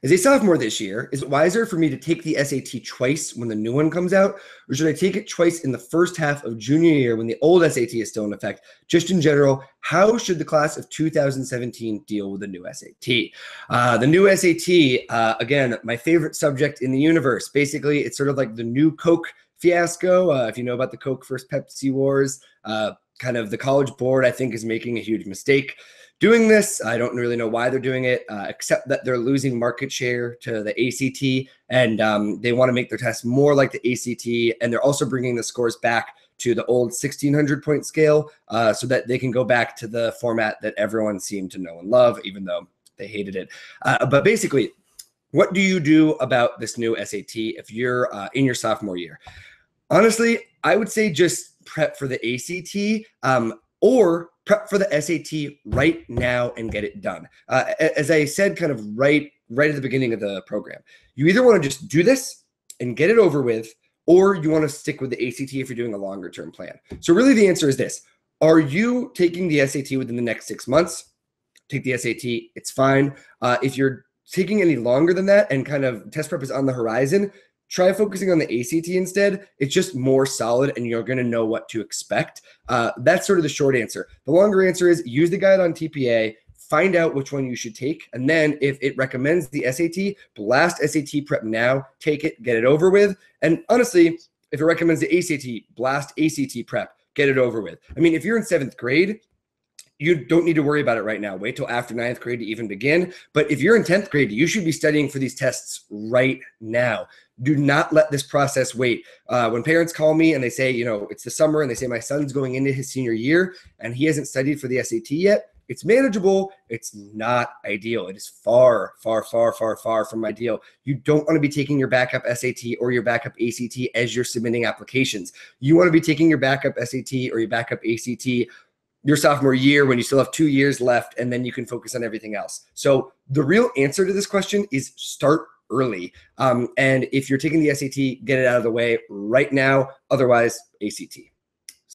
As a sophomore this year, is it wiser for me to take the SAT twice when the new one comes out, or should I take it twice in the first half of junior year when the old SAT is still in effect? Just in general, how should the class of 2017 deal with the new SAT? The new SAT, again, my favorite subject in the universe. Basically, it's sort of like the new Coke fiasco. If you know about the Coke versus Pepsi wars, kind of the College Board, I think, is making a huge mistake doing this. I don't really know why they're doing it, except that they're losing market share to the ACT, and they want to make their tests more like the ACT, and they're also bringing the scores back to the old 1,600-point scale so that they can go back to the format that everyone seemed to know and love, even though they hated it. But basically, what do you do about this new SAT if you're in your sophomore year? Honestly, I would say just prep for the ACT or prep for the SAT right now and get it done. As I said, kind of right at the beginning of the program, you either want to just do this and get it over with, or you want to stick with the ACT if you're doing a longer term plan. So really the answer is this. Are you taking the SAT within the next 6 months? Take the SAT, it's fine. If you're taking any longer than that and kind of test prep is on the horizon, try focusing on the ACT instead. It's just more solid and you're going to know what to expect. That's sort of the short answer. The longer answer is use the guide on TPA, find out which one you should take. And then if it recommends the SAT, blast SAT prep now, take it, get it over with. And honestly, if it recommends the ACT, blast ACT prep, get it over with. I mean, if you're in 7th grade, you don't need to worry about it right now. Wait till after 9th grade to even begin. But if you're in 10th grade, you should be studying for these tests right now. Do not let this process wait. When parents call me and they say, you know, it's the summer and they say my son's going into his senior year and he hasn't studied for the SAT yet, it's manageable. It's not ideal. It is far, far, far, far, far from ideal. You don't want to be taking your backup SAT or your backup ACT as you're submitting applications. You want to be taking your backup SAT or your backup ACT your sophomore year when you still have 2 years left, and then you can focus on everything else. So the real answer to this question is start early. And if you're taking the SAT, get it out of the way right now. Otherwise, ACT.